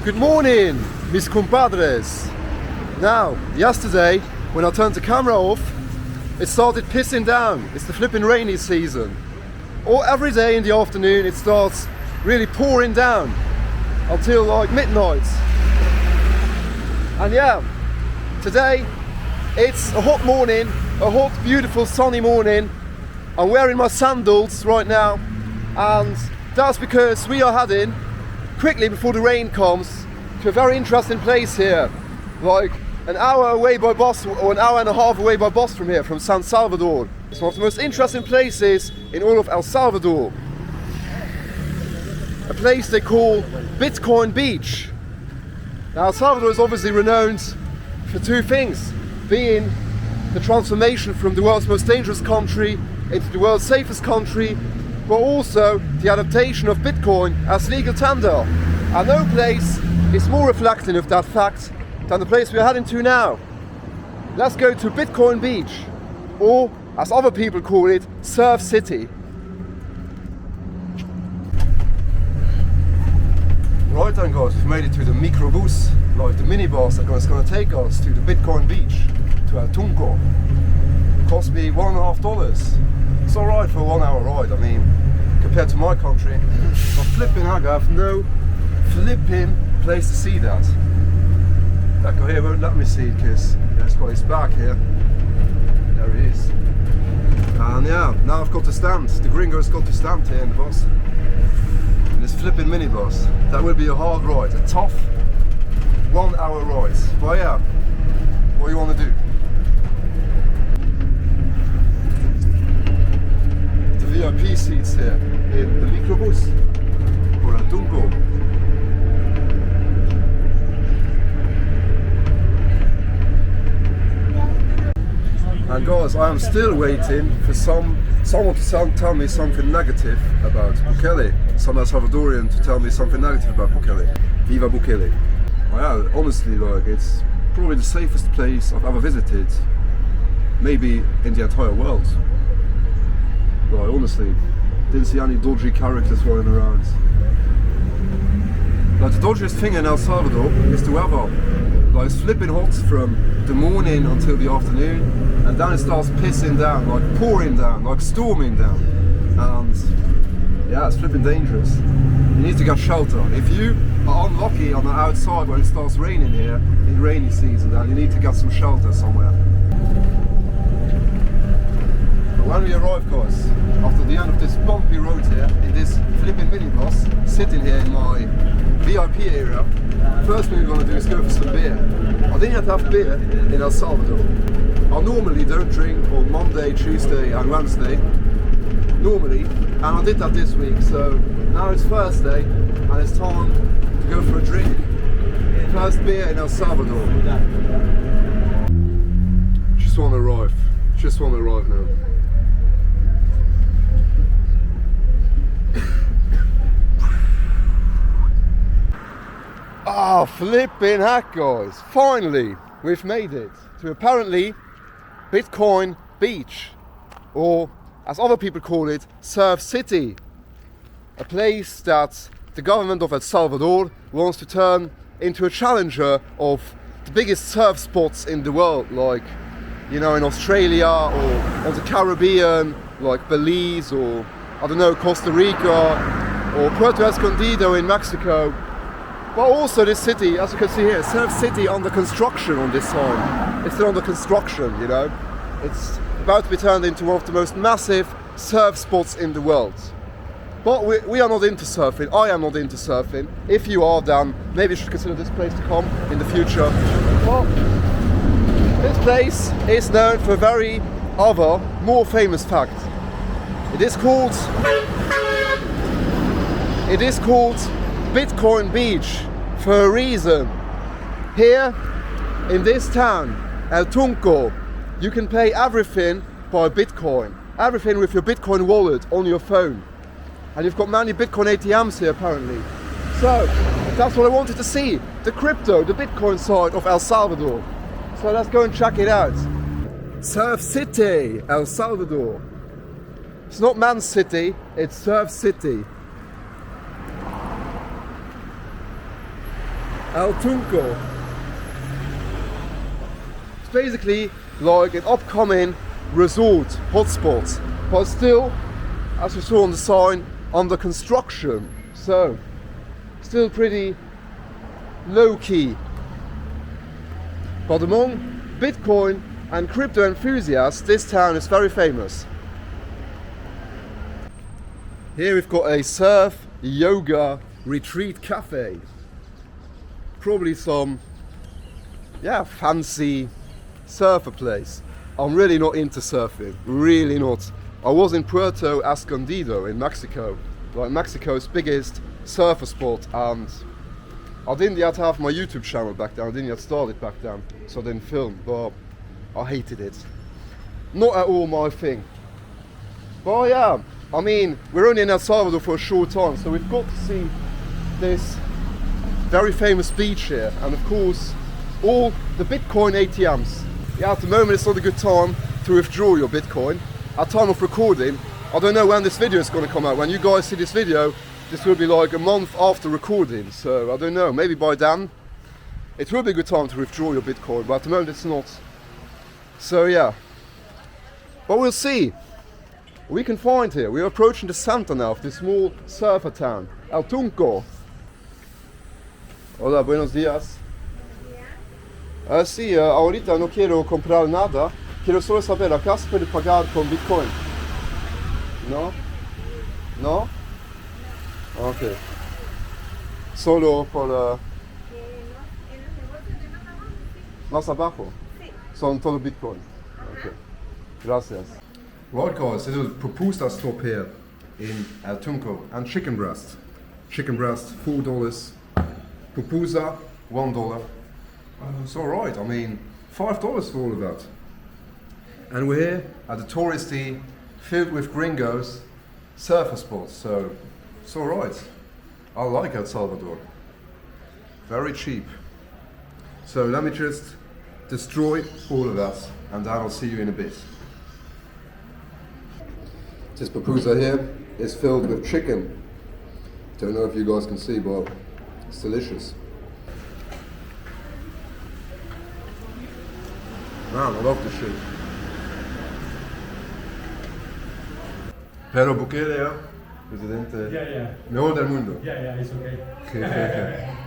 Good morning, mis compadres. Now, yesterday, when I turned the camera off, it started pissing down. It's the flipping rainy season. Or every day in the afternoon, it starts really pouring down until like midnight. And yeah, today, it's a hot morning, a hot, beautiful, sunny morning. I'm wearing my sandals right now, and that's because we are heading quickly before the rain comes to a very interesting place here, like an hour away by bus or an hour and a half away by bus from here, from San Salvador. It's one of the most interesting places in all of El Salvador. A place they call Bitcoin Beach. Now El Salvador is obviously renowned for two things, being the transformation from the world's most dangerous country into the world's safest country, but also the adaptation of Bitcoin as legal tender. And no place is more reflecting of that fact than the place we're heading to now. Let's go to Bitcoin Beach, or as other people call it, Surf City. Right then guys, we've made it to the microbus, like the minibus that's going to take us to the Bitcoin Beach, to El Tunco. It cost me $1.50. It's alright for a 1 hour ride. I mean, compared to my country, but flipping I have no flipping place to see that. That guy here won't let me see it because it's got his back here. There he is. And yeah, now I've got to stand. The gringo's got to stand here in the bus. In this flipping minibus. That will be a hard ride, a tough 1 hour ride. But yeah, what do you want to do? VIP seats here in the microbus or El Tunco. And guys, I am still waiting for someone to tell me something negative about Bukele. Some El Salvadorian to tell me something negative about Bukele. Viva Bukele. Yeah, honestly, like, it's probably the safest place I've ever visited, maybe in the entire world. Like, honestly, didn't see any dodgy characters running around. Like, the dodgiest thing in El Salvador is the weather. Like, it's flipping hot from the morning until the afternoon, and then it starts pissing down, like pouring down, like storming down. And yeah, it's flipping dangerous. You need to get shelter. If you are unlucky on the outside when it starts raining here, in rainy season, then you need to get some shelter somewhere. When we arrive, guys, after the end of this bumpy road here, in this flipping minibus, sitting here in my VIP area, first thing we're going to do is go for some beer. I didn't have to have beer in El Salvador. I normally don't drink on Monday, Tuesday and Wednesday, normally, and I did that this week, so now it's Thursday and it's time to go for a drink. First beer in El Salvador. Just want to arrive now. Ah, flipping heck, guys. Finally, we've made it to apparently Bitcoin Beach, or as other people call it, Surf City. A place that the government of El Salvador wants to turn into a challenger of the biggest surf spots in the world, like, you know, in Australia or on the Caribbean, like Belize or, I don't know, Costa Rica or Puerto Escondido in Mexico. But also this city, as you can see here, Surf City under construction on this side. It's still under construction, you know. It's about to be turned into one of the most massive surf spots in the world. But we are not into surfing. I am not into surfing. If you are, then maybe you should consider this place to come in the future. But this place is known for a very other, more famous fact. It is called Bitcoin Beach for a reason. Here in this town, El Tunco, you can pay everything by Bitcoin. Everything with your Bitcoin wallet on your phone. And you've got many Bitcoin ATMs here apparently. So that's what I wanted to see. The crypto, the Bitcoin side of El Salvador. So let's go and check it out. Surf City, El Salvador. It's not Man City, it's Surf City. El Tunco. It's basically like an upcoming resort hotspot, but still, as you saw on the sign, under construction. So, still pretty low-key. But among Bitcoin and crypto enthusiasts, this town is very famous. Here we've got a surf, yoga, retreat cafe. Probably some, fancy surfer place. I'm really not into surfing, really not. I was in Puerto Escondido in Mexico, like Mexico's biggest surfer spot, and I didn't yet have my YouTube channel back then, I didn't yet start it back then, so I didn't film, but I hated it. Not at all my thing. But yeah, I mean, we're only in El Salvador for a short time, so we've got to see this very famous beach here, and of course, all the Bitcoin ATMs. Yeah, at the moment it's not a good time to withdraw your Bitcoin. At time of recording, I don't know when this video is going to come out. When you guys see this video, this will be like a month after recording, so I don't know, maybe by then it will be a good time to withdraw your Bitcoin, but at the moment it's not. So yeah, but we'll see. We can find here, we're approaching the center now of this small surfer town, El Tunco. Hola, buenos días. Sí, ahorita no quiero comprar nada, quiero solo saber, acá se puede pagar con Bitcoin. ¿No? ¿No? Ok. Solo por... Más abajo? Son todo Bitcoin. Ok. Gracias. Right guys, this is a pupusa stop here in El Tunco, and chicken breast. Chicken breast, $4. Pupusa, $1. It's alright, I mean, $5 for all of that. And we're here at the touristy, filled with gringos, surfer spots, so it's alright. I like El Salvador. Very cheap. So let me just destroy all of that, and then I'll see you in a bit. This pupusa here is filled with chicken. Don't know if you guys can see, but it's delicious. Man, I love this shit. Pero Bukele, yeah? Presidente. Yeah. Mejor del mundo. Yeah, it's okay.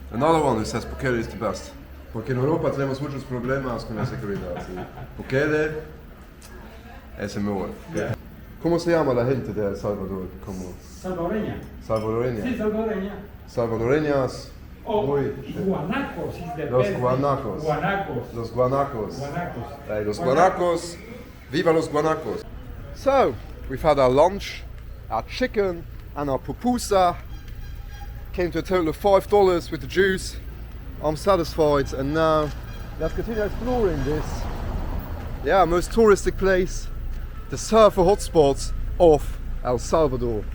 Another one who says Bukele is the best. Porque en Europa tenemos muchos problemas con la seguridad. ¿Sí? Bukele es el mejor. Yeah. ¿Cómo se llama la gente de El Salvador? ¿Cómo? Salvadoreña. Salvadoreña. Sí, salvadoreña. Salvadoreñas. Guanacos is the Los best. guanacos. Guanacos. Los guanacos. Guanacos. Hey, los guanacos. Viva los guanacos. So, we've had our lunch, our chicken, and our pupusa. Came to a total of $5 with the juice. I'm satisfied, and now let's continue exploring this, most touristic place, the surfer hotspot of El Salvador.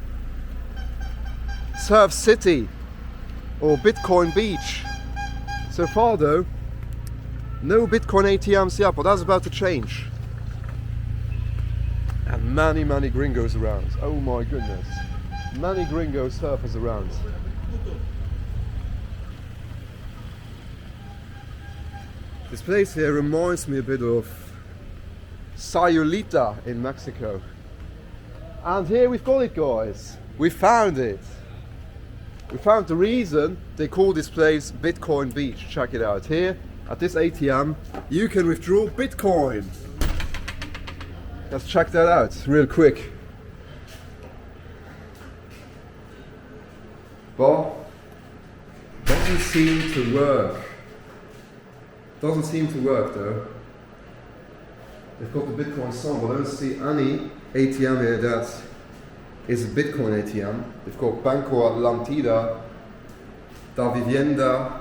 Surf City, or Bitcoin Beach. So far though, no Bitcoin ATMs yet, but that's about to change. And many gringos around. Oh my goodness. Many gringo surfers around. This place here reminds me a bit of Sayulita in Mexico. And here we've got it, guys. We found it. We found the reason they call this place Bitcoin Beach. Check it out. Here at this ATM you can withdraw Bitcoin. Let's check that out real quick. But doesn't seem to work. Doesn't seem to work though. They've got the Bitcoin sign, but I don't see any ATM here that is a Bitcoin ATM. They've got Banco Atlantida, Da Vivienda,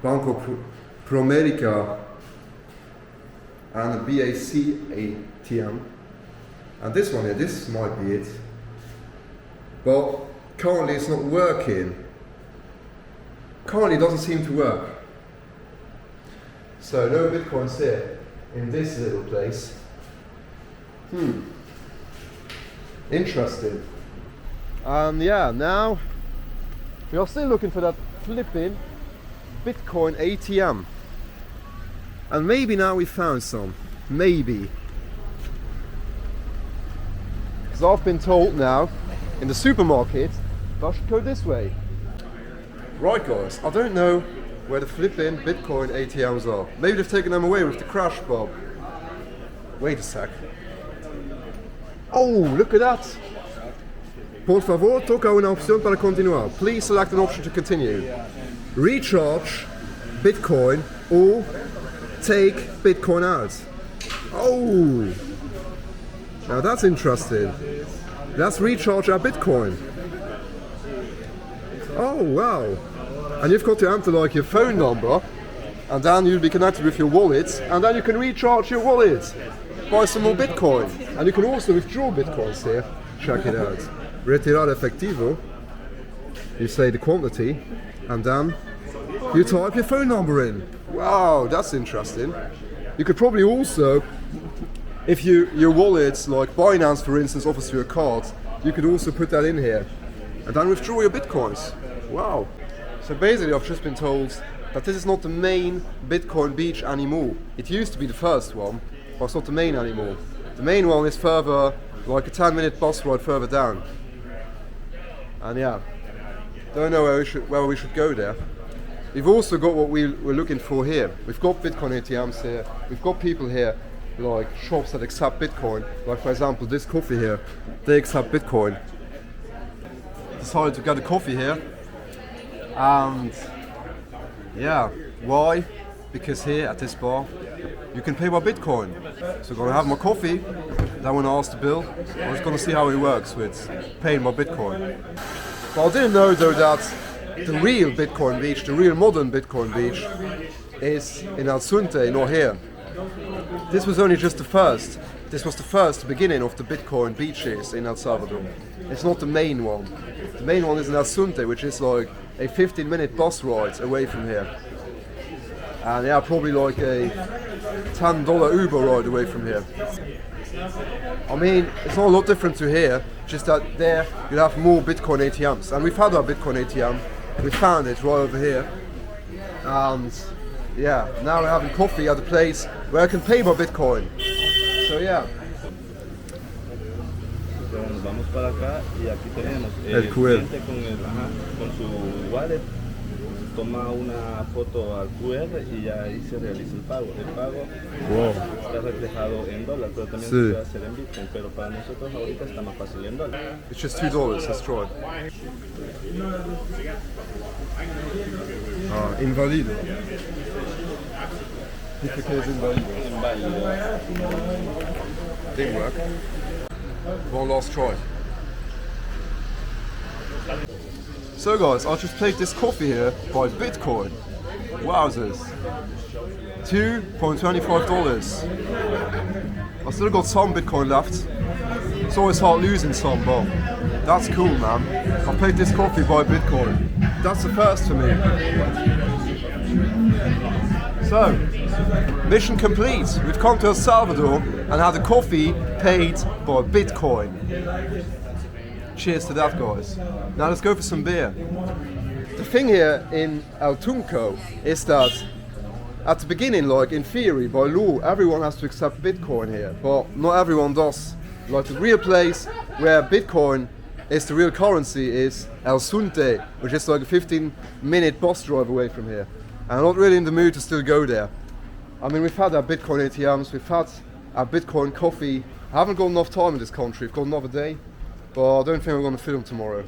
Banco Promérica, and a BAC ATM. And this one here, this might be it. But currently it's not working. Currently it doesn't seem to work. So no Bitcoins here in this little place. Interesting. Now We are still looking for that flipping Bitcoin ATM. And maybe now we found some. Maybe. Because I've been told now in the supermarket that I should go this way. Right guys, I don't know where the flipping Bitcoin ATMs are. Maybe they've taken them away with the crash, Bob. Wait a sec. Oh, look at that! Por favor, toca una opción para continuar. Please select an option to continue. Recharge Bitcoin or take Bitcoin out. Oh! Now that's interesting. Let's recharge our Bitcoin. Oh wow! And you've got to enter like your phone number, and then you'll be connected with your wallet, and then you can recharge your wallet, buy some more Bitcoin, and you can also withdraw Bitcoins here. Check it out. Retirar efectivo. You say the quantity, and then you type your phone number in. Wow, that's interesting. You could probably also, if your wallet, like Binance for instance, offers you a card, you could also put that in here, and then withdraw your Bitcoins. Wow. So basically I've just been told that this is not the main Bitcoin beach anymore. It used to be the first one, but it's not the main anymore. The main one is further, like a 10-minute bus ride further down. And yeah, don't know where we should go there. We've also got what we're looking for here. We've got Bitcoin ATMs here. We've got people here, like shops that accept Bitcoin. Like for example, this coffee here, they accept Bitcoin. Decided to get a coffee here. And yeah, why? Because here at this bar, you can pay by Bitcoin. So I'm gonna have my coffee, then when I ask the bill, I'm just gonna see how it works with paying by Bitcoin. But I didn't know though that the real Bitcoin beach, the real modern Bitcoin beach, is in El Sunte, not here. This was only just the first. This was the first beginning of the Bitcoin beaches in El Salvador. It's not the main one. The main one is in El Sunte, which is like a 15-minute bus ride away from here. And yeah, probably like a $10 Uber ride away from here. I mean, it's not a lot different to here, just that there you have more Bitcoin ATMs. And we've had our Bitcoin ATM, we found it right over here. And yeah, now we're having coffee at a place where I can pay by Bitcoin. So yeah. Vamos para acá y aquí tenemos el QR. cliente con su wallet, toma una foto al QR y ya ahí se realiza el pago. El pago está reflejado en dólar, pero también se puede hacer en Bitcoin, pero para nosotros ahorita está más fácil en dólar. It's just $2, let's try. Ah, invalido. Bukele is invalido. Didn't work. One last try. So guys, I just played this coffee here by Bitcoin. Wowzers. $2.25. I still got some Bitcoin left. It's always hard losing some, but that's cool, man. I played this coffee by Bitcoin. That's the first for me. So, mission complete. We've come to El Salvador and had a coffee paid by Bitcoin. Cheers to that, guys. Now let's go for some beer. The thing here in El Tunco is that at the beginning, like in theory, by law, everyone has to accept Bitcoin here, but not everyone does. Like the real place where Bitcoin is the real currency is El Sunte, which is like a 15-minute bus drive away from here. And I'm not really in the mood to still go there. I mean, we've had our Bitcoin ATMs, we've had our Bitcoin coffee. I haven't got enough time in this country, we've got another day, but I don't think I'm going to film tomorrow.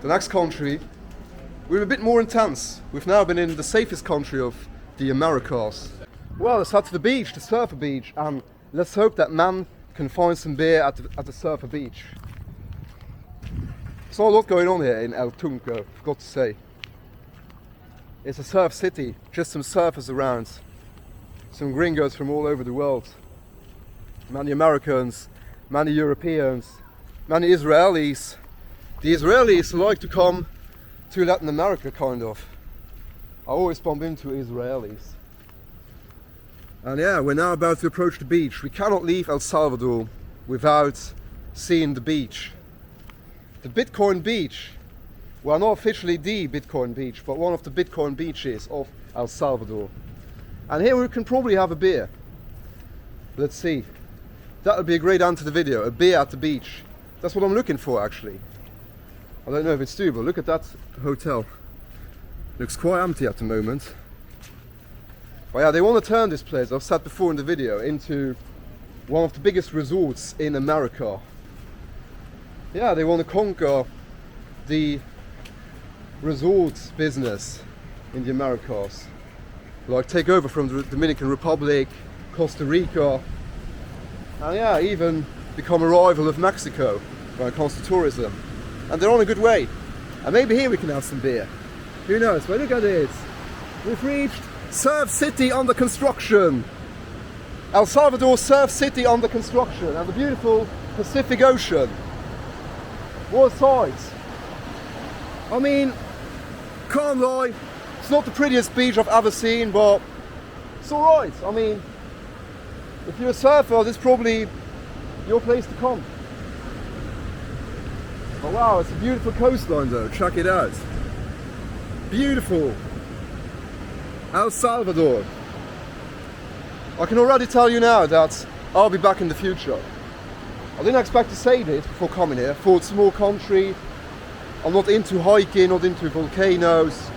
The next country, we're a bit more intense. We've now been in the safest country of the Americas. Well, let's head to the beach, the surfer beach, and let's hope that man can find some beer at the surfer beach. There's not a lot going on here in El Tunco, I've got to say. It's a surf city, just some surfers around. Some gringos from all over the world. Many Americans, many Europeans, many Israelis. The Israelis like to come to Latin America, kind of. I always bump into Israelis. And yeah, we're now about to approach the beach. We cannot leave El Salvador without seeing the beach. The Bitcoin beach Well, not officially the Bitcoin beach, but one of the Bitcoin beaches of El Salvador. And here we can probably have a beer. Let's see. That would be a great end to the video, a beer at the beach. That's what I'm looking for, actually. I don't know if it's doable. Look at that hotel. Looks quite empty at the moment. But yeah, they want to turn this place, I've said before in the video, into one of the biggest resorts in America. Yeah, they want to conquer the resort business in the Americas. Like take over from the Dominican Republic, Costa Rica, and yeah, even become a rival of Mexico when it comes to tourism. And they're on a good way. And maybe here we can have some beer. Who knows? But look at this. We've reached Surf City under construction. El Salvador Surf City under construction, and the beautiful Pacific Ocean. What a sight. I mean, can't lie, it's not the prettiest beach I've ever seen, but it's alright. I mean, if you're a surfer, this is probably your place to come. Oh wow, it's a beautiful coastline though, check it out. Beautiful. El Salvador. I can already tell you now that I'll be back in the future. I didn't expect to say this before coming here. For a small country, I'm not into hiking, not into volcanoes,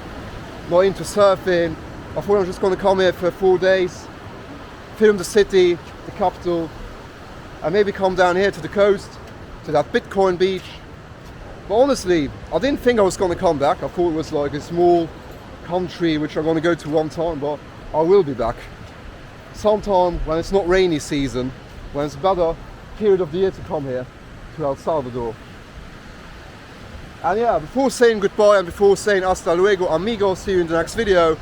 not into surfing. I thought I was just going to come here for 4 days, film the city, the capital, and maybe come down here to the coast, to that Bitcoin beach. But honestly, I didn't think I was going to come back. I thought it was like a small country which I'm going to go to one time, but I will be back. Sometime when it's not rainy season, when it's a better period of the year to come here to El Salvador. And yeah, before saying goodbye and before saying hasta luego amigos, see you in the next video,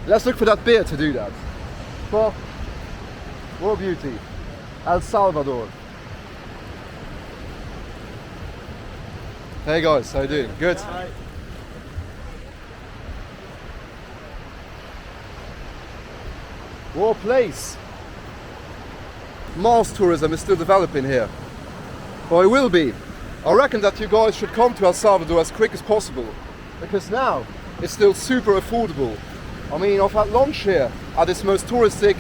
let's look for that beer to do that. But what a beauty. El Salvador. Hey guys, how you doing? Good? Hi. What a place. Mass tourism is still developing here. But it will be. I reckon that you guys should come to El Salvador as quick as possible, because now it's still super affordable. I mean, I've had lunch here at this most touristic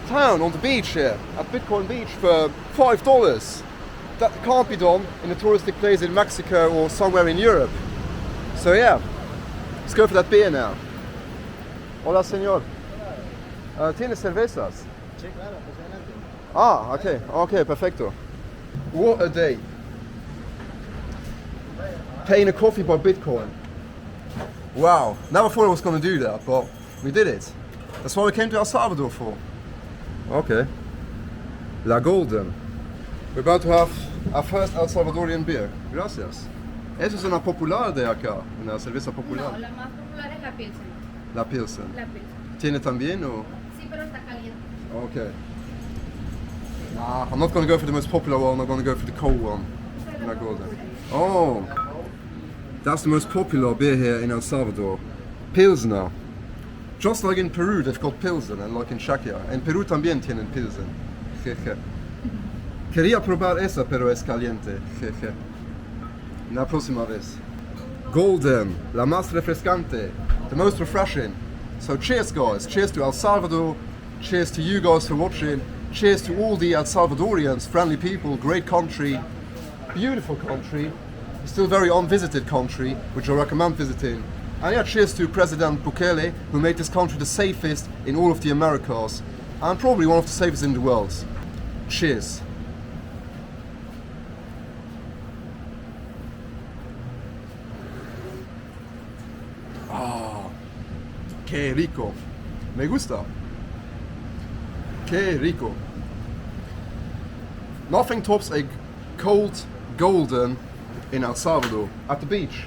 town on the beach here, at Bitcoin Beach, for $5. That can't be done in a touristic place in Mexico or somewhere in Europe. So yeah, let's go for that beer now. Hola, señor. ¿Tienes cervezas? Sí, claro, pues adelante. Ah, okay, perfecto. What a day. Paying a coffee by Bitcoin. Wow, never thought I was going to do that, but we did it. That's what we came to El Salvador for. Okay. La Golden. We're about to have our first El Salvadorian beer. Gracias. Eso es una popular de acá, una cerveza popular. No, la más popular es la Pilsen. La Pilsen. La Pilsen. ¿Tiene también o? Sí, pero está caliente. Okay. Nah, I'm not going to go for the most popular one, I'm going to go for the cold one. La Golden. Oh, that's the most popular beer here in El Salvador. Pilsner. Just like in Peru, they've got Pilsen, and like in Czechia. En Peru también tienen Pilsen. Jeje. Quería probar esa, pero es caliente. Jeje. La próxima vez. Golden, la más refrescante, the most refreshing. So cheers guys, cheers to El Salvador, cheers to you guys for watching, cheers to all the El Salvadorians, friendly people, great country, beautiful country, still very unvisited country, which I recommend visiting. And yeah, cheers to President Bukele, who made this country the safest in all of the Americas, and probably one of the safest in the world. Cheers. Qué rico. Me gusta. Qué rico. Nothing tops a cold golden in El Salvador at the beach.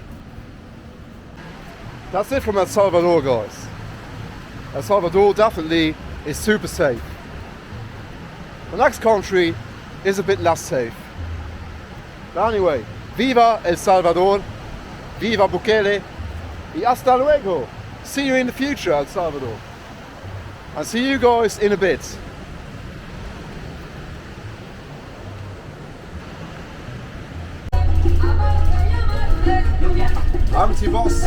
That's it from El Salvador, guys. El Salvador definitely is super safe. The next country is a bit less safe. But anyway, viva El Salvador, viva Bukele, y hasta luego. See you in the future, El Salvador. I'll see you guys in a bit. Vamos a llamarte lluvia. Anti-boss,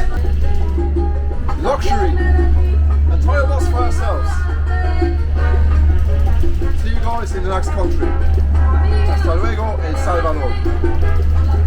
luxury, entire boss for ourselves. See you guys in the next country. Hasta luego, El Salvador.